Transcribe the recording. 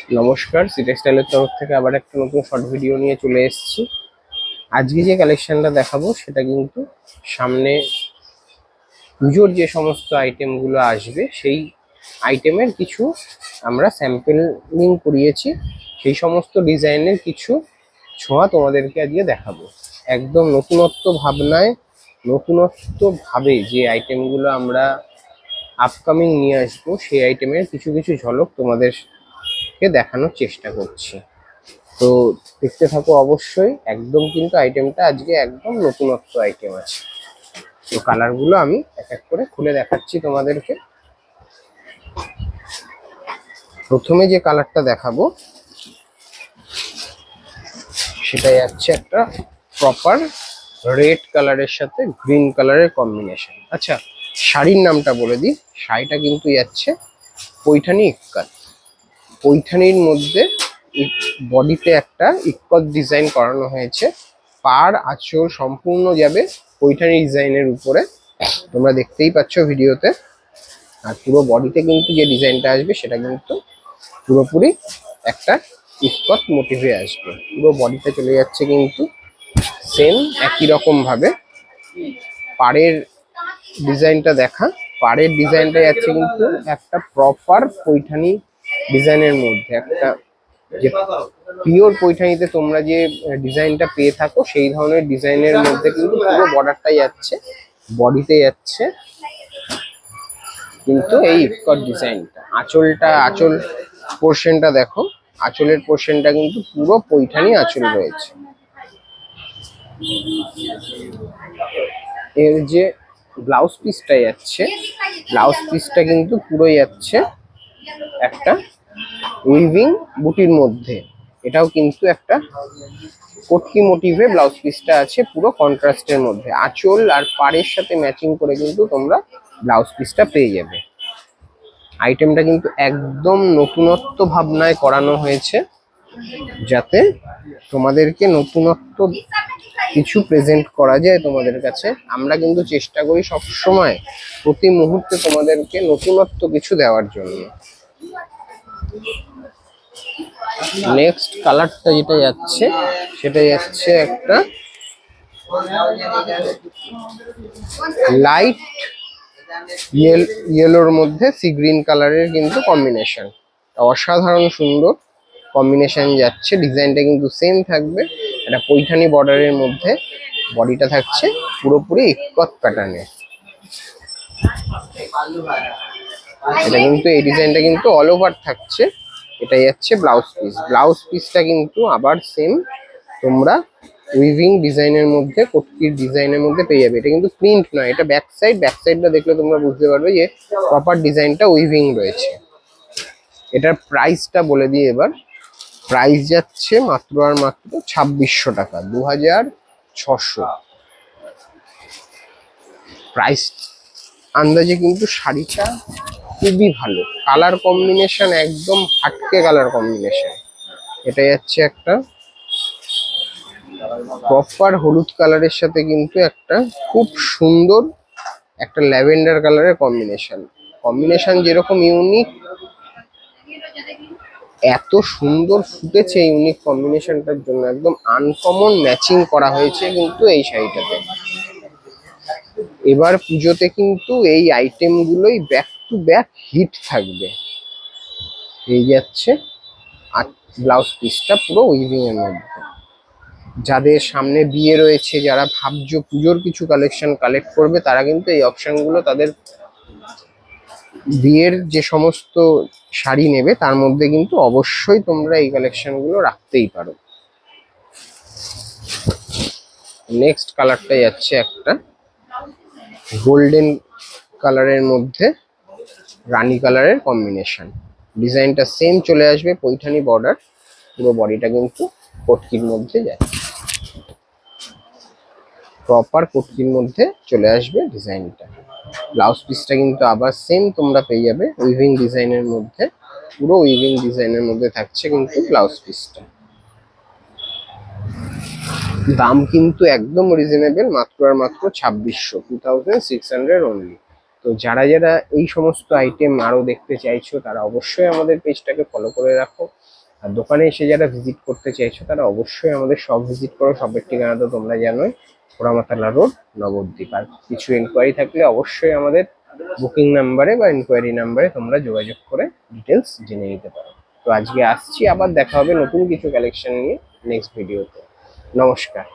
নমস্কার, সি টেক্সটাইলের তরফ থেকে আবার একটা নতুন শর্ট ভিডিও নিয়ে চলে এসেছি। আজকে যে কালেকশনটা দেখাবো সেটা কিন্তু সামনে পুজোর যে সমস্ত আইটেমগুলো আসবে সেই আইটেমের কিছু আমরা স্যাম্পলিং করিয়েছি। সেই সমস্ত ডিজাইনের কিছু ছোঁয়া তোমাদেরকে আজকে দেখাবো। একদম নতুনত্ব ভাবনায়, নতুনত্ব ভাবে যে আইটেমগুলো আমরা আপকামিং নিয়ে আসবো সেই আইটেমের কিছু কিছু ঝলক তোমাদেরকে দেখানোর চেষ্টা করছি। তো দেখতে থাকো অবশ্যই। একদম কিন্তু আইটেমটা আজকে একদম নতুনত্ব আইটেম আছে। তো কালারগুলো আমি এক এক করে খুলে দেখাচ্ছি তোমাদেরকে। প্রথমে যে কালারটা দেখাবো সেটা যাচ্ছে একটা প্রপার রেড কালারের সাথে গ্রিন কালারের কম্বিনেশন। আচ্ছা, শাড়ির নামটা বলে দিই। শাড়িটা কিন্তু যাচ্ছে পৈঠানি ইক্কাত। পৈঠানির মধ্যে বডিতে একটা ইক্কত ডিজাইন করানো হয়েছে। পাড় আঁচল সম্পূর্ণ যাবে পৈঠানি ডিজাইনের উপরে, তোমরা দেখতেই পাচ্ছ ভিডিওতে। আর পুরো বডিতে কিন্তু যে ডিজাইনটা আসবে সেটা কিন্তু পুরোপুরি একটা ইক্কত মোটিভে আসবে। পুরো বডিতে চলে যাচ্ছে কিন্তু সেম একই রকম ভাবে। পাড়ের ডিজাইনটা দেখা, পাড়ের ডিজাইনটা যাচ্ছে কিন্তু একটা প্রপার পৈঠানি ডিজাইনের মধ্যে। একটা যে পিওর পৈঠানিতে তোমরা যে ডিজাইনটা পেয়ে থাকো সেই ধরনের ডিজাইনের মধ্যে কিন্তু পুরো বর্ডারটাই যাচ্ছে, বডিতে যাচ্ছে কিন্তু এই ইক্কত ডিজাইনটা। আঁচল পোর্শনটা দেখো, আঁচলের পোর্শনটা কিন্তু পুরো পৈঠানি আঁচল রয়েছে। এর যে ব্লাউজ পিসটা যাচ্ছে, ব্লাউজ পিসটা কিন্তু পুরো যাচ্ছে একটা উইভিং বুটির মধ্যে। এটাও কিন্তু একটা কটকি মোটিভে ব্লাউজ পিসটা আছে, পুরো কন্ট্রাস্টের মধ্যে। আঁচল আর পাড়ের সাথে ম্যাচিং করে কিন্তু তোমরা ব্লাউজ পিসটা পেয়ে যাবে। আইটেমটা কিন্তু একদম নতুনত্ব ভাবনায় করানো হয়েছে, যাতে তোমাদেরকে নতুনত্ব কিছু প্রেজেন্ট করা যায় তোমাদের কাছে। আমরা কিন্তু চেষ্টা করি সব সময় প্রতি মুহূর্তে তোমাদেরকে নতুনত্ব কিছু দেওয়ার জন্য। নেক্সট কালারটা যেটা যাচ্ছে সেটা যাচ্ছে একটা লাইট ইয়েলোর মধ্যে সি গ্রিন কালারের কিন্তু কম্বিনেশন। অসাধারণ সুন্দর কম্বিনেশন যাচ্ছে। ডিজাইনটা কিন্তু সেম থাকবে, একটা পৈঠানি বর্ডারের মধ্যে। বডিটা থাকছে পুরোপুরি ইক্কত প্যাটার্নে। এটা কিন্তু এই ডিজাইনটা কিন্তু অল ওভার থাকছে। এটা যাচ্ছে ব্লাউজ পিস। ব্লাউজ পিসটা কিন্তু আবার সেম তোমরা উইভিং ডিজাইনের মধ্যে, কটকির ডিজাইনের মধ্যে পেয়ে যাবে। এটা কিন্তু প্রিন্ট নয়, এটা ব্যাক সাইড। ব্যাক সাইডটা দেখলে তোমরা বুঝতে পারবে যে প্রপার ডিজাইনটা উইভিং রয়েছে। এটার প্রাইসটা বলে দিই এবার। প্রাইস যাচ্ছে মাত্র আর মাত্র 2600 টাকা, 2600 প্রাইস। আন্দাজে কিন্তু শাড়িটা খুবই ভালো। কালার কম্বিনেশন একদম হাটকে কালার কম্বিনেশন। এটা যাচ্ছে একটা প্রপার হলুদ কালারের সাথে কিন্তু একটা খুব সুন্দর একটা ল্যাভেন্ডার কালারের কম্বিনেশন। কম্বিনেশন যেরকম ইউনিক, এত সুন্দর ফুটেছে ইউনিক কম্বিনেশনটার জন্য। একদম আনকমন ম্যাচিং করা হয়েছে কিন্তু এই শাড়িটাতে। এবার পুজোতে কিন্তু এই আইটেমগুলোই ব্যাক টু ব্যাক হিট থাকবে। এই যাচ্ছে আর ব্লাউজ পিসটা পুরো উইভিং এর মধ্যে। যাদের সামনে বিয়ে রয়েছে, যারা ভাবছো পুজোর কিছু কালেকশন কালেক্ট করবে, তারা কিন্তু এই অপশনগুলো তাদের বিয়ের যে সমস্ত শাড়ি নেবে তার মধ্যে কিন্তু অবশ্যই তোমরা এই কালেকশনগুলো রাখতেই পারো। নেক্সট কালারটা যাচ্ছে একটা গোল্ডেন কালারের মধ্যে রানী কালারের কম্বিনেশন। ডিজাইনটা সেম চলে আসবে, পৈঠানি বর্ডার। পুরো বডিটা কিন্তু কটকির মধ্যে যায়, প্রপার কটকির মধ্যে চলে আসবে ডিজাইনটা। ব্লাউজ পিসটা কিন্তু আবার সেম তোমরা পেয়ে যাবে উইভিং ডিজাইনের মধ্যে। পুরো উইভিং ডিজাইনের মধ্যে থাকছে কিন্তু ব্লাউজ পিসটা। দাম কিন্তু একদম রিজনেবল, মাত্র আর মাত্র 2600, 2600 অনলি। তো তো যারা যারা এই সমস্ত আইটেম আরো দেখতে চাইছো তারা অবশ্যই আমাদের পেজটাকে ফলো করে রাখো। আর দোকানে এসে যারা ভিজিট করতে চাইছো তারা অবশ্যই আমাদের শপ ভিজিট করো। শপের ঠিকানা তো তোমরা জানোই, পোড়ামাতলা রোড, নবদ্বীপ। আর কিছু এনকোয়ারি থাকলে অবশ্যই আমাদের বুকিং নাম্বারে বা এনকোয়ারি নাম্বারে তোমরা যোগাযোগ করে ডিটেলস জেনে নিতে পারো। তো আজকে আসছি, আবার দেখা হবে নতুন কিছু কালেকশন নিয়ে নেক্সট ভিডিওতে। নমস্কার।